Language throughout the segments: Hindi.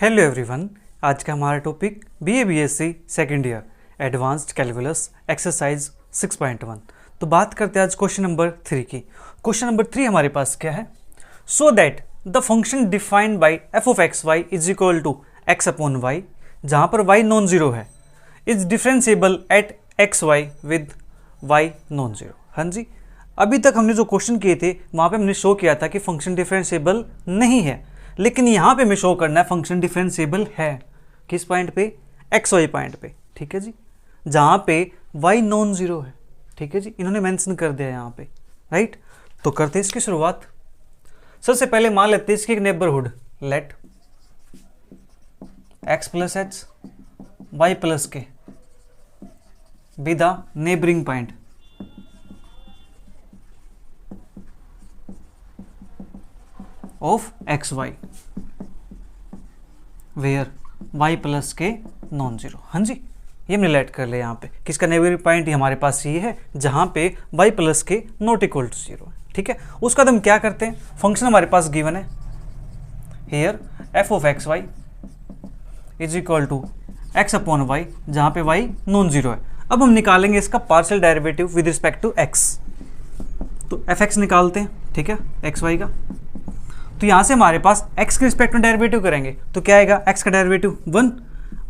Hello everyone. आज का हमारा topic BA-BSc second year advanced calculus exercise 6.1। तो बात करते हैं आज क्वेश्चन नंबर 3 की। क्वेश्चन नंबर 3 हमारे पास क्या है? So that the function defined by f of x y is equal to x upon y, जहाँ पर y नॉन जीरो है, is differentiable at x y with y non zero. हाँ जी, अभी तक हमने जो क्वेश्चन किए थे वहाँ पे हमने शो किया था कि फंक्शन डिफरेंशिएबल नहीं है, लेकिन यहाँ पे हमें शो करना है फंक्शन डिफरेंशिएबल है। किस पॉइंट पे? एक्स वाई पॉइंट पे। ठीक है जी, जहाँ पे y नॉन जीरो है। ठीक है जी, इन्होंने मेंशन कर दिया यहाँ पे, राइट। तो करते हैं इसकी शुरुआत। सबसे पहले मान लेते हैं इसकी एक neighbourhood, let x plus h y plus k be the neighbouring point of x y where y plus k non zero. हाँ जी, ये हमने लेट कर लिया यहाँ पे। किसका नेबरिंग पॉइंट हमारे पास ये है जहाँ पे y प्लस के नॉट इक्वल टू जीरो है। ठीक है, उसका हम क्या करते हैं, फंक्शन हमारे पास गिवन है here f of x y is equal to x upon y, जहाँ पे y नॉन जीरो है। अब हम निकालेंगे इसका partial derivative with respect to x। तो fx निकालते हैं, ठीक है, एक्स वाई का। तो यहाँ से हमारे पास x के रिस्पेक्ट में डेरिवेटिव करेंगे तो क्या आएगा, x का डेरिवेटिव 1,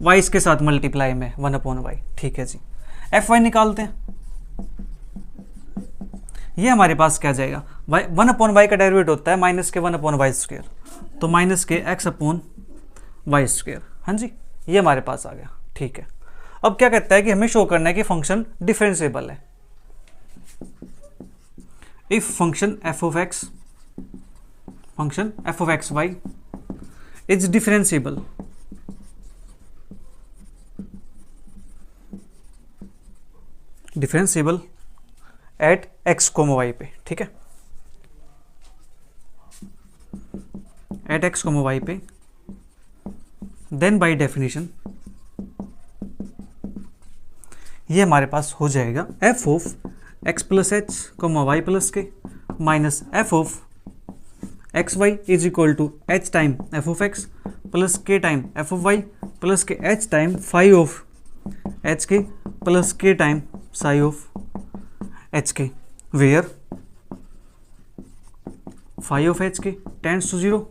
y इसके साथ मल्टीप्लाई में 1 अपॉन वाई। ठीक है जी, fy निकालते हैं। ये हमारे पास क्या जाएगा, 1 अपॉन वाई का डेरिवेटिव होता है माइनस के 1 अपॉन वाई स्क्वायर, तो माइनस के x अपॉन वाई स्क्वायर। हाँ जी, ये हमारे पास आ गया। ठीक है, अब क्या कहता है कि हमें शो करना है कि फंक्शन डिफरेंशिएबल है। If function f of x y is differentiable at x, y पे। ठीक है, at x, y पे, then by definition ये हमारे पास हो जाएगा f of x plus h y plus k minus f of x y is equal to h time f of x plus k time f of y plus k h time phi of h k plus k time psi of h k, where phi of h k tends to zero,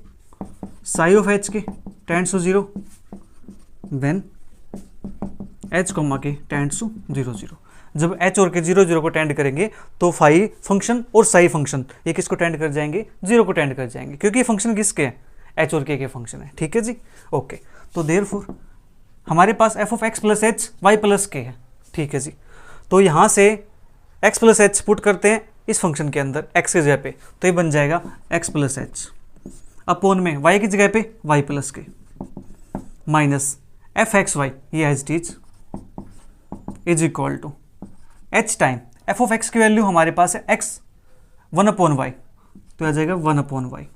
psi of h k tends to zero, when h comma k tends to zero zero. जब h और के जीरो जीरो को टेंड करेंगे तो फाई फंक्शन और साई फंक्शन ये किसको टेंड कर जाएंगे, जीरो को टेंड कर जाएंगे, क्योंकि ये फंक्शन किसके हैं, h और के फंक्शन है। ठीक है जी, ओके। तो देयरफॉर हमारे पास f of x plus h y plus k है। ठीक है जी, तो यहाँ से x प्लस एच पुट करते हैं इस फंक्शन के अंदर x की जगह पे, तो ये बन जाएगा x प्लस एच अपोन में y की जगह पे y plus k minus f x y, ये as it is is equal to h time f of x की वैल्यू हमारे पास है x 1 अपॉन वाई, तो आ जाएगा 1 अपॉन वाई,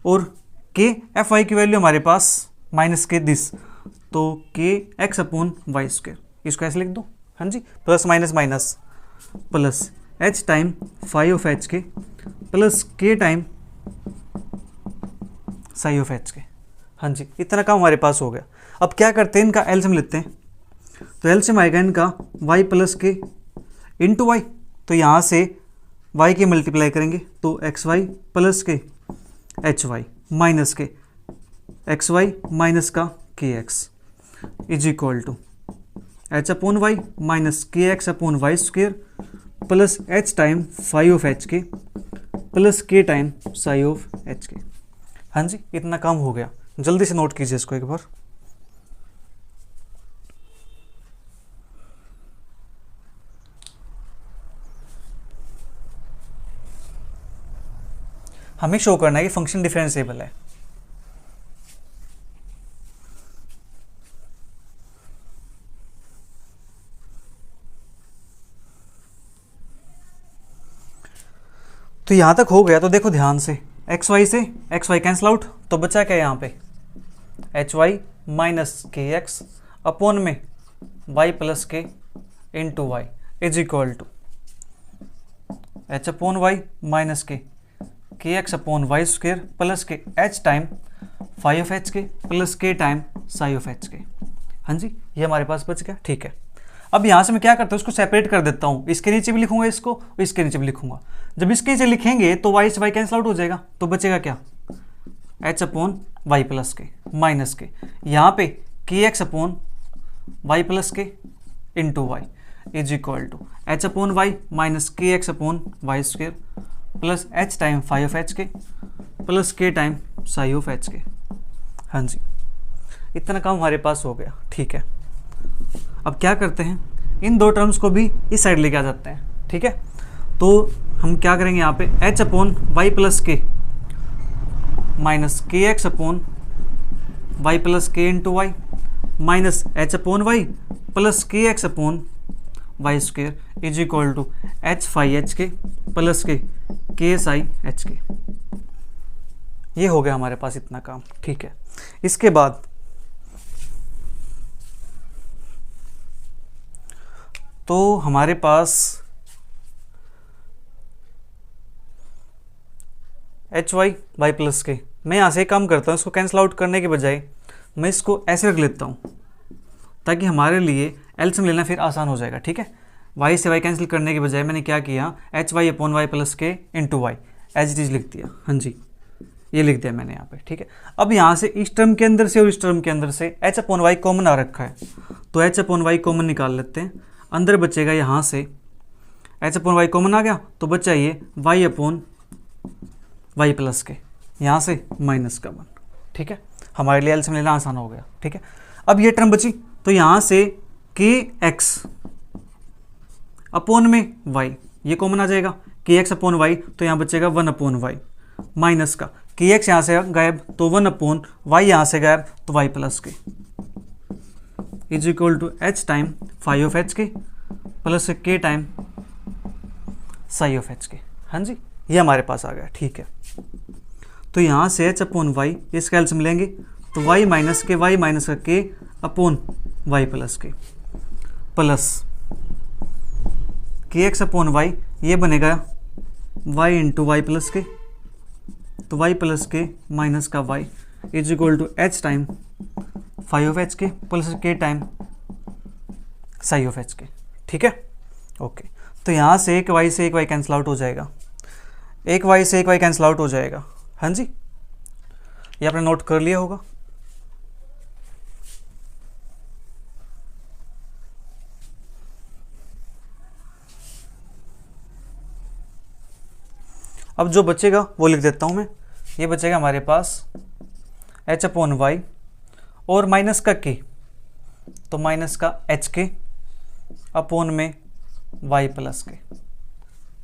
और k एफ वाई की वैल्यू हमारे पास माइनस के दिस, तो k x upon y square, इसको ऐसे लिख दो। हाँ जी, plus minus minus plus h time phi of h k plus k time psi of h k. हाँ जी, इतना काम हमारे पास हो गया। अब क्या करते हैं, इनका एलसीएम लेते हैं। तो एलसीएम आएगा इनका y plus k into y, तो यहाँ से y के मल्टीप्लाई करेंगे तो x y plus k h y minus k x y minus का k x is equal to h upon y minus k x upon y square plus h time phi of h k plus k time psi of h k. हाँ जी, इतना काम हो गया। जल्दी से नोट कीजिए इसको एक बार। हमें शो करना है कि फंक्शन डिफरेंशिएबल है। तो यहां तक हो गया। तो देखो ध्यान से, एक्स वाई कैंसिल आउट, तो बचा क्या यहाँ पे, h y minus k x upon में y plus k into y is equal to h upon y minus k x upon y square plus k h time phi of h k plus k time psi of h k. हाँ जी, ये हमारे पास बच गया। ठीक है, अब यहाँ से मैं क्या करता हूँ, इसको सेपरेट कर देता हूँ, इसके नीचे भी लिखूंगा इसको, इसके नीचे भी लिखूंगा। जब इसके नीचे लिखेंगे तो वाई से वाई कैंसिल आउट हो जाएगा, तो बचेगा क्या, h upon y plus k minus k, यहाँ पे k x upon y plus k into y is equal to h upon y minus k x upon y square plus h time phi of h k plus k time psi of h k. हाँ जी, इतना काम हमारे पास हो गया। ठीक है, अब क्या करते हैं, इन दो टर्म्स को भी इस साइड लेके आ जाते हैं। ठीक है, तो हम क्या करेंगे, यहाँ पे h upon y plus k minus k x upon y plus k into y minus h upon y plus k x upon y square is equal to h phi h k plus k psi H के। ये हो गया हमारे पास इतना काम। ठीक है, इसके बाद तो हमारे पास एच वाई वाई प्लस के, मैं यहाँ से एक काम करता हूँ, इसको कैंसिल आउट करने के बजाय मैं इसको ऐसे रख लेता हूँ ताकि हमारे लिए एलसीएम लेना फिर आसान हो जाएगा। ठीक है, वाई से वाई कैंसिल करने के बजाय मैंने क्या किया, h y upon y plus k into y as it is लिख दिया। हाँ जी, ये लिख दिया मैंने यहाँ पे। ठीक है, अब यहाँ से इस टर्म के अंदर से और इस टर्म के अंदर से एच अपॉन वाई कॉमन आ रखा है, तो एच अपॉन वाई कॉमन निकाल लेते हैं। अंदर बचेगा यहाँ से एच अपॉन वाई कॉमन आ गया, तो बचा ये वाई अपॉन वाई प्लस के, यहाँ से माइनस का 1। ठीक है, हमारे लिए एलसीएम लेना आसान हो गया। ठीक है, अब ये टर्म बची, तो यहाँ से के एक्स अपॉन में वाई ये कॉमन आ जाएगा, के एक्स अपॉन वाई, तो यहाँ बचेगा 1 अपॉन वाई माइनस का के एक्स यहाँ से गायब, तो 1 अपॉन वाई यहाँ से गायब, तो y plus k is equal to h time phi of h k plus k time psi of h k. हाँ जी, ये हमारे पास आ गया। ठीक है, तो यहाँ से एच अपॉन वाई इसका एलसीएम लेंगे, तो y minus k y minus का k upon y plus k plus k x upon y, ये बनेगा y into y plus k, तो वाई प्लस के माइनस का y is equal to h time phi of h k plus k time psi of h k. ठीक है, ओके, तो यहाँ से एक वाई से एक वाई कैंसिल आउट हो जाएगा, एक वाई से एक वाई कैंसिल आउट हो जाएगा। हाँ जी, ये आपने नोट कर लिया होगा। अब जो बचेगा वो लिख देता हूँ मैं, ये बचेगा हमारे पास एच अपॉन वाई और माइनस का के, तो माइनस का एच के अपॉन में वाई प्लस के,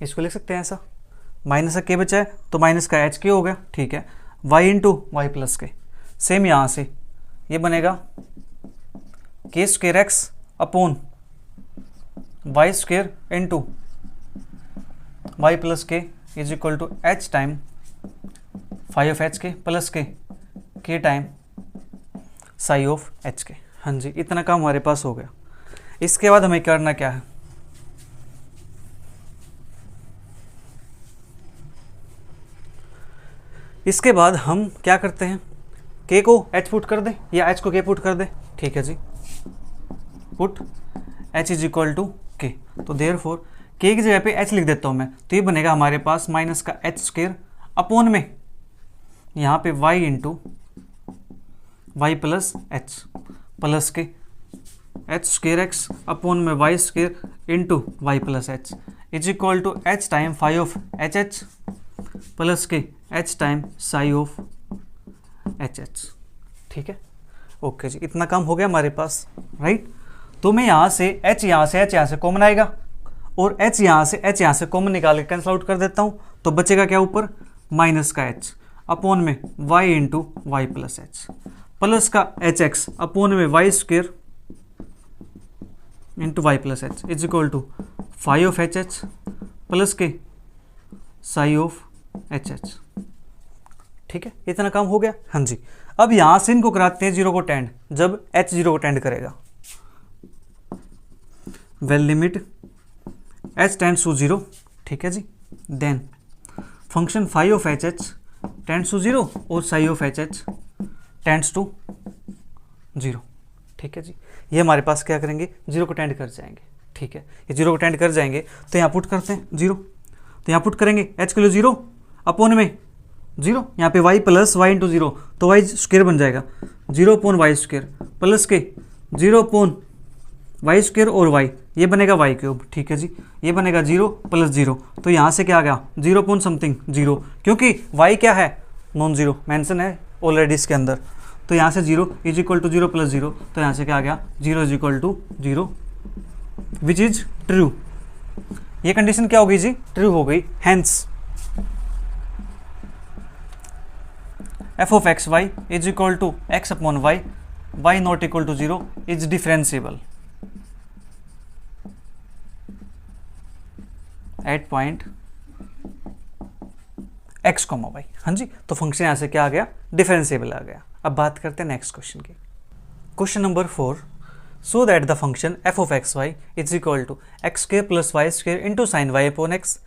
इसको लिख सकते हैं ऐसा। माइनस का के बचा है तो माइनस का एच के हो गया। ठीक है, y into y plus k, same यहाँ से ये बनेगा k square x upon y square into y plus k is equal to h time phi of h k plus k time psi of h k. हाँ जी, इतना काम हमारे पास हो गया। इसके बाद हमें करना क्या है, इसके बाद हम क्या करते हैं, के को एच पुट कर दे या एच को के पुट कर दे। ठीक है जी, put h is equal to k, तो देयरफॉर के की जगह पे एच लिख देता हूँ मैं, तो ये बनेगा हमारे पास माइनस का एच स्क्वेयर अपॉन में यहाँ पे y into y plus h plus k h square x upon में y square into y plus h is equal to h time phi of h h plus k h time psi of h h. ठीक है, ओके जी, इतना काम हो गया हमारे पास, राइट। तो मैं यहाँ से एच यहाँ से कॉमन आएगा और एच यहाँ से कॉमन निकाल के कैंसिल आउट कर देता हूँ, तो बचेगा क्या ऊपर, माइनस का एच अपॉन में y into y plus h plus का एच एक्स अपॉन में y square into y plus h is equal to phi of h h plus k psi of h h. ठीक है, इतना काम हो गया। हाँ जी, अब यहाँ से इनको कराते हैं जीरो को टेंड, जब एच जीरो को टेंड करेगा, well limit h tends to zero. ठीक है जी, then function phi of h h tends to zero और psi of h h tends to 0। ठीक है जी, ये हमारे पास क्या करेंगे, 0 को टेंड कर जाएंगे। ठीक है, ये 0 को टेंड कर जाएंगे तो यहाँ पुट करते हैं 0, तो यहाँ पुट करेंगे h के लिए 0 अपॉन में 0, यहाँ पे y प्लस वाई इंटू 0, तो वाई स्क्वेयर बन जाएगा 0 अपॉन वाई स्क्वेयर प्लस के 0 अपॉन वाई स्क्वेयर और y, ये बनेगा y क्यूब। ठीक है जी, ये बनेगा 0 प्लस 0, तो यहाँ से क्या आ गया 0 अपॉन समथिंग 0, क्योंकि y क्या है नॉन जीरो मेंशन है ऑलरेडी इसके अंदर, तो यहाँ से 0 इज इक्वल टू 0 प्लस 0, तो यहाँ से क्या आ गया 0 is equal to 0 which is true. ये कंडीशन क्या हो गई जी, ट्रू हो गई। Hence f of x y is equal to x upon y, y not equal to 0 is differentiable at point x, y। हाँ जी, तो फंक्शन यहाँ से क्या आ गया, डिफरेंशिएबल आ गया। अब बात करते हैं नेक्स्ट क्वेश्चन की। Question number 4, so that the function f of x y is equal to x square plus y square into sine y upon x,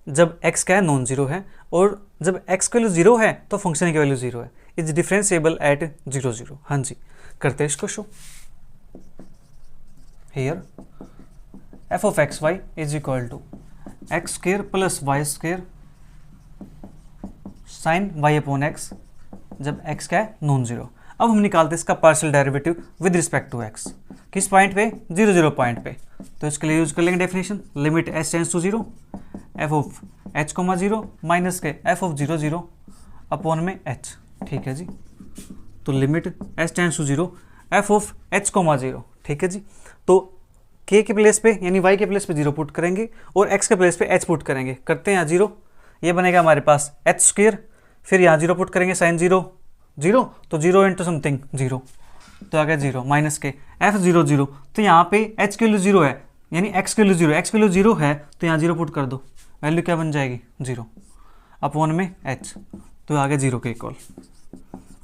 जब x क्या है नॉन जीरो है और जब x की वैल्यू 0 है तो फंक्शन की वैल्यू 0 है, इज डिफरेंशिएबल एट 0 0। हाँ जी, करते हैं इसको show. Here f of x y is equal to x square plus y square sine y upon x, जब x क्या है नॉन जीरो। अब हम निकालते हैं इसका partial derivative with respect to x, किस पॉइंट पे, 0 0 पॉइंट पे। तो इसके लिए यूज कर लेंगे definition, limit h tends to 0 f of h, 0 minus के f ऑफ 0 0 अपॉन में h। ठीक है जी, तो limit h tends to 0 f of h, 0। ठीक है जी, तो k के प्लेस पे यानी y के प्लेस पे 0 पुट करेंगे और x के प्लेस पे h पुट करेंगे। करते हैं यहाँ 0, ये बनेगा हमारे पास h स्क्वेयर, फिर यहाँ 0 पुट करेंगे साइन 0 0, तो 0 इंटू समथिंग 0, तो आ गया 0 माइनस के f 0 0, तो यहाँ पे h की वैल्यू 0 है यानी x की वैल्यू 0, x की वैल्यू 0 है तो यहाँ 0 पुट कर दो, वैल्यू क्या बन जाएगी 0 अपॉन में h, तो आ गया 0 के इक्वल।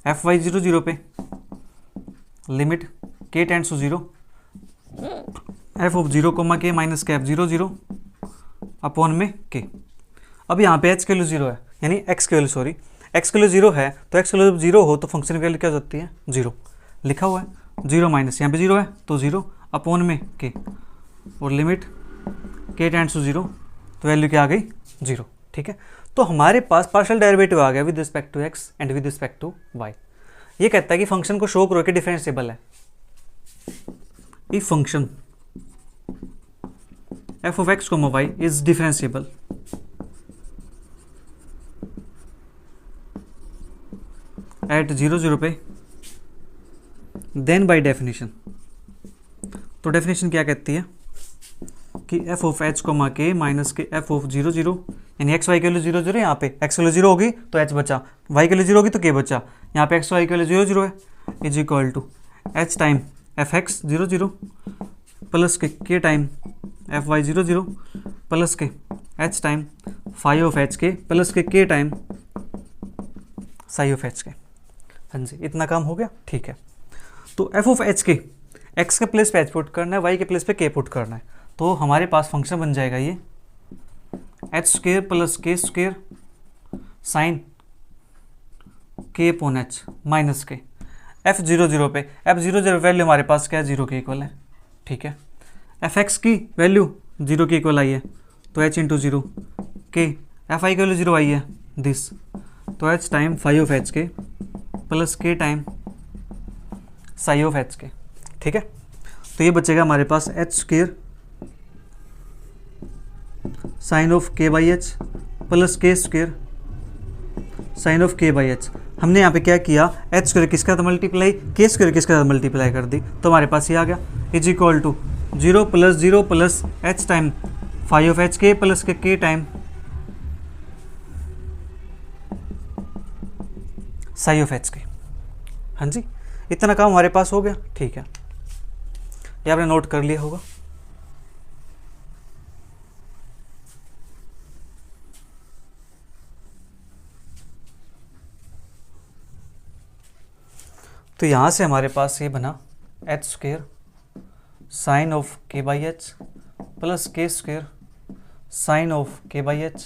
f y 0 0 पे limit k tends to 0 f of 0 k minus के f 0 0 अपॉन में k। अब यहाँ पे h की वैल्यू 0 है यानी x की वैल्यू सॉरी x की वैल्यू 0 है, तो x की वैल्यू 0 हो तो फंक्शन की वैल्यू क्या हो जाती है 0, लिखा हुआ है 0 माइनस यहाँ पे 0 है तो 0 अपॉन में k, और लिमिट k टेंड्स टू 0, तो वैल्यू क्या आ गई 0। ठीक है, तो हमारे पास पार्शियल डेरिवेटिव आ गया with respect to x and with respect to y। ये कहता है कि फंक्शन को शो करो कि डिफरेंशिएबल है। If function f of x, y is differentiable eight 0 0 पे, देन बाय डेफिनेशन, तो डेफिनेशन क्या कहती है कि f of h, k minus के f ऑफ 0 0 यानी x y के लिए 0 0, यहाँ पे x के लिए 0 होगी तो h बचा, y के लिए 0 होगी तो k बचा, यहाँ पे x y के लिए 0 0 है, is equal to h time f x 0 0 plus के k time f y 0 0 plus के h time phi of h k plus के k time psi of h k. हाँ जी, इतना काम हो गया। ठीक है, तो f ऑफ h के x के प्लेस पे h पुट करना है, y के प्लेस पे k पुट करना है, तो हमारे पास फंक्शन बन जाएगा ये h square plus k square sign k upon h minus के f 0 0 पे, f 0 0 वैल्यू हमारे पास क्या है 0 के इक्वल है। ठीक है, एफ एक्स की वैल्यू 0 के इक्वल आई है तो h इंटू 0 के, एफ आई की वैल्यू 0 आई है दिस, तो h time phi of h k plus k time psi of h k. ठीक है, तो ये बचेगा हमारे पास h square sine of k by h plus k square sine of k by h. हमने यहाँ पे क्या किया, h स्क्वेयर किसका था मल्टीप्लाई, k स्क्वेयर किसका था मल्टीप्लाई कर दी, तो हमारे पास ये आ गया is equal to 0 plus h time phi of h k plus के k time psi of h k. हाँ जी, इतना काम हमारे पास हो गया। ठीक है, ये आपने नोट कर लिया होगा। तो यहाँ से हमारे पास ये बना h square sine of k by h plus k square sine of k by h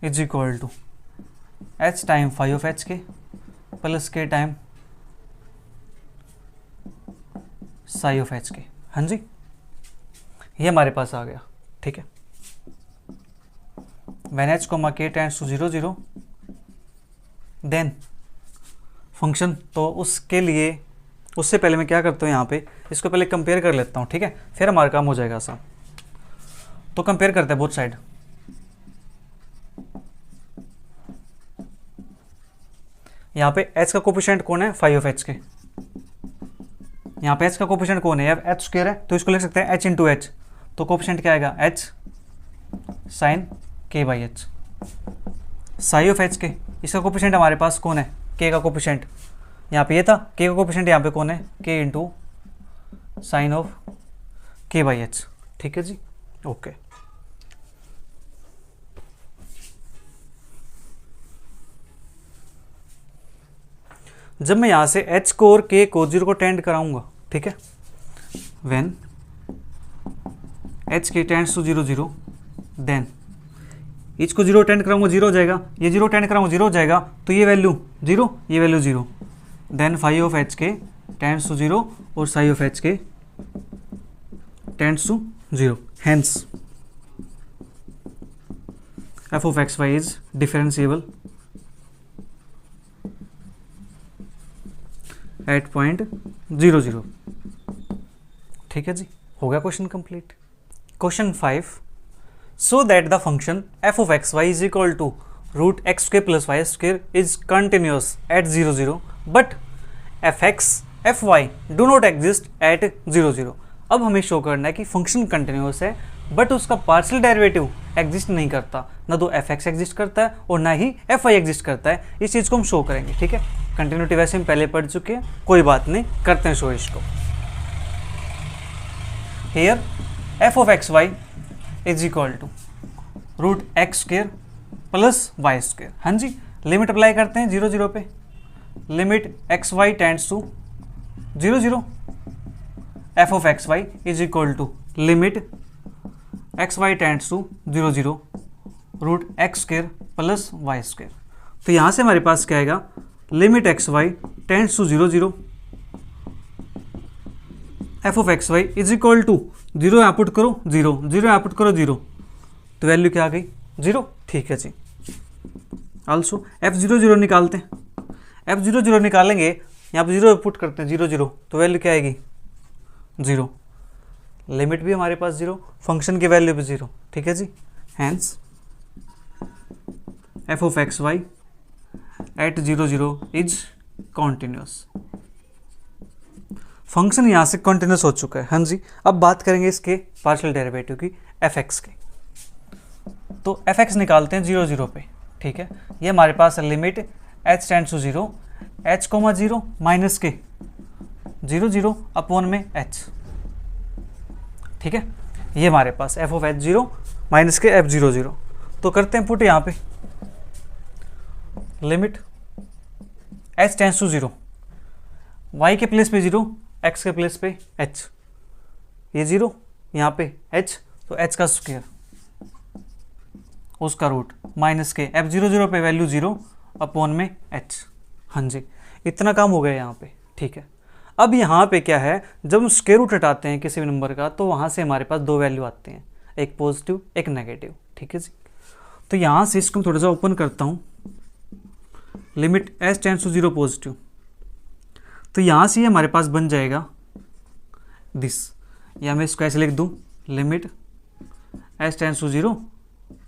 is equal to h time phi of h k plus k time psi of h k. हाँ जी, ये हमारे पास आ गया। ठीक है, व्हेन एच कोमा के टेंड्स टू 0 0 देन फंक्शन, तो उसके लिए उससे पहले मैं क्या करता हूँ यहाँ पे, इसको पहले कंपेयर कर लेता हूँ। ठीक है, फिर हमारा काम हो जाएगा आसान। तो कंपेयर करते हैं बोथ साइड। यहाँ पे h का कोफिशिएंट कौन है, फाई ऑफ एच के। यहाँ पे h का कोफिशिएंट कौन है, एच स्क्वायर है, तो इसको लिख सकते हैं h इंटू एच। तो कोफिशिएंट क्या आएगा, h sine k by h. Psi of h k, इसका कोफिशिएंट हमारे पास कौन है, k का कोफिशिएंट यहाँ पे ये था, k का कोफिशिएंट यहाँ पे कौन है, k into sine of k by H. ठीक है जी, ओके। जब मैं यहाँ से h को और k को 0 को टेंड कराऊंगा, ठीक है, when h k tends to 0 0 then इसको 0 टेंड कराऊंगा 0 हो जाएगा, ये 0 टेंड कराऊंगा 0 हो जाएगा, तो ये वैल्यू 0, ये value 0, then phi of h k tends to 0 और psi of h k tends to 0। Hence f of x y is differentiable at point 0 0। ठीक है जी, हो गया question complete. Question 5, so that the function f of x y is equal to root x square plus y square is continuous at 0 0 but fx fy do not exist at 0 0। अब हमें शो करना है कि फंक्शन कंटिन्यूस है बट उसका पार्शियल डेरिवेटिव एग्जिस्ट नहीं करता, ना तो fx एग्जिस्ट करता है और ना ही fy एग्जिस्ट करता है। इस चीज़ को हम शो करेंगे। ठीक है, कंटिन्यूटी वैसे हम पहले पढ़ चुके हैं, कोई बात नहीं, करते हैं शो इसको। Here f of x y is equal to root x square plus y square. हाँ जी, लिमिट अप्लाई करते हैं 0 0 पे, limit x y tends to 0 0, f of x y is equal to limit x y tends to 0 0 root x square plus y square. तो यहाँ से हमारे पास क्या आएगा, limit x y tends to 0 0, f of x y is equal to 0 यहाँ पुट करो 0, 0 यहाँ पुट करो 0, तो वैल्यू क्या आ गई 0। ठीक है जी, आल्सो f0 0 निकालते हैं, f0 0 निकालेंगे, यहाँ पे 0 पुट करते हैं 0 0, तो वैल्यू क्या आएगी 0, लिमिट भी हमारे पास 0, फंक्शन की वैल्यू भी 0। ठीक है जी, hence f of x y at 0 0 is continuous. Function यहाँ से कॉन्टिन्यूस हो चुका है। हाँ जी, अब बात करेंगे इसके पार्शियल डेरिवेटिव की, fx के। तो fx निकालते हैं 0 0 पे। ठीक है, ये हमारे पास है limit h tends to 0, h comma 0 minus के 0 0 अपॉन में h। ठीक है, ये हमारे पास f ऑफ h 0 माइनस के f 0 0। तो करते हैं पुट यहाँ पे, limit h tends to 0, y के प्लेस पे 0, x के प्लेस पे h, ये 0 यहाँ पे h, तो h का स्क्वायर उसका रूट माइनस के f 0 0 पे वैल्यू 0 अपॉन में h। हाँ जी, इतना काम हो गया यहाँ पे। ठीक है, अब यहाँ पे क्या है, जब हम स्क्वायर रूट हटाते हैं किसी भी नंबर का, तो वहाँ से हमारे पास दो वैल्यू आते हैं, एक पॉजिटिव एक नेगेटिव। ठीक है जी, तो यहाँ से इसको थोड़ा सा ओपन करता हूँ, limit h tends to 0 positive, तो यहाँ से हमारे पास बन जाएगा दिस, या मैं इसको ऐसे लिख दूँ, limit h tends to 0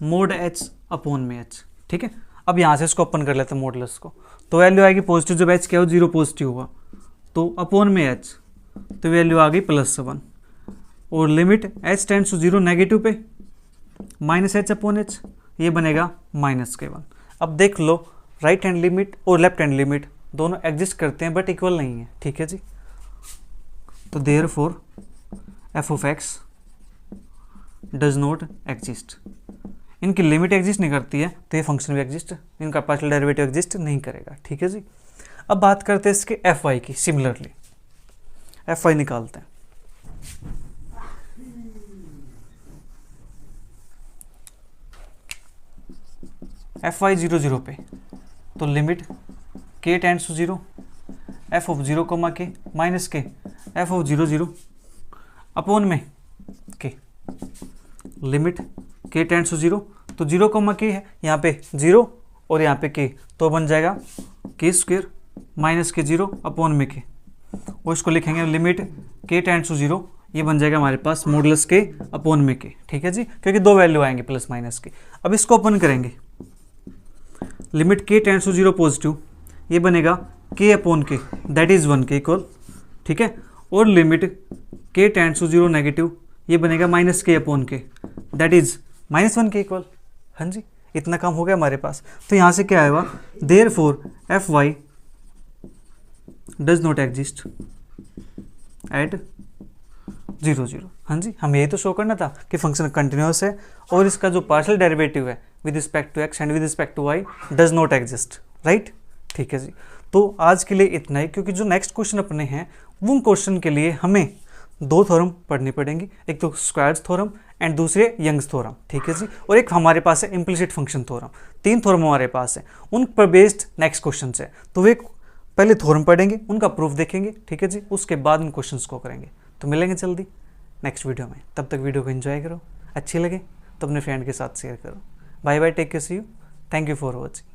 mod h upon में h। ठीक है, अब यहाँ से इसको ओपन कर लेते हैं मॉडुलस को, तो वैल्यू आएगी पॉजिटिव, जब h क्या हो 0 पॉजिटिव हुआ, तो अपॉन में h, तो वैल्यू आ गई +1, और limit h tends to 0 negative पे माइनस h अपॉन h, ये बनेगा -k1। अब देख लो, राइट हैंड लिमिट और लेफ्ट हैंड लिमिट दोनों एग्जिस्ट करते हैं बट इक्वल नहीं है। ठीक है जी, तो therefore f of x does not exist, इनकी लिमिट एग्जिस्ट नहीं करती है, तो ये फंक्शन भी एग्जिस्ट, इनका पार्शियल डेरिवेटिव एग्जिस्ट नहीं करेगा। ठीक है जी, अब बात करते हैं इसके fy की। सिमिलरली fy निकालते हैं, fy 0 0 पे, तो limit k tends to 0, f of 0 comma k minus के एफ ऑफ 0 0 अपॉन में के, लिमिट के टेंड्स टू 0, तो 0 कॉमा के है यहाँ पे 0 और यहाँ पे के, तो बन जाएगा के स्क्वेयर माइनस के 0 अपॉन में के, और इसको लिखेंगे लिमिट के टेंड्स टू 0, ये बन जाएगा हमारे पास मॉडुलस के अपॉन में के, ठीक है जी, क्योंकि दो वैल्यू आएंगे प्लस माइनस के। अब इसको ओपन करेंगे, लिमिट के टेंड्स टू 0 पॉजिटिव, ये बनेगा के अपॉन के दैट इज 1 के इक्वल, ठीक है, और लिमिट के टेंड्स टू 0 नेगेटिव, ये बनेगा माइनस के अपॉन के दैट इज -1 के इक्वल। हाँ जी, इतना काम हो गया हमारे पास। तो यहाँ से क्या आएगा, therefore F Y does not exist at 0 0। हाँ जी, हम यही तो शो करना था कि फंक्शन कंटिन्यूस है और इसका जो पार्शियल डेरिवेटिव है with respect to x and with respect to y does not exist, right, ठीक है जी। तो आज के लिए इतना ही, क्योंकि जो नेक्स्ट क्वेश्चन अपने हैं वो क्वेश्चन के लिए हमें दो थ्योरम पढ़नी पड़ेंगी, एक तो स्क्वायर्स थ्योरम एंड दूसरे यंग्स थ्योरम, ठीक है जी, और एक हमारे पास है इम्प्लिसिट फंक्शन थ्योरम। 3 थ्योरम हमारे पास है, उन पर बेस्ड नेक्स्ट क्वेश्चन है। तो वे पहले थ्योरम पढ़ेंगे, उनका प्रूफ देखेंगे, ठीक है जी, उसके बाद उन क्वेश्चंस को करेंगे। तो मिलेंगे जल्दी नेक्स्ट वीडियो में, तब तक वीडियो को एंजॉय करो, अच्छी लगे तो अपने फ्रेंड के साथ शेयर करो। Bye bye, take care, see you, thank you for watching.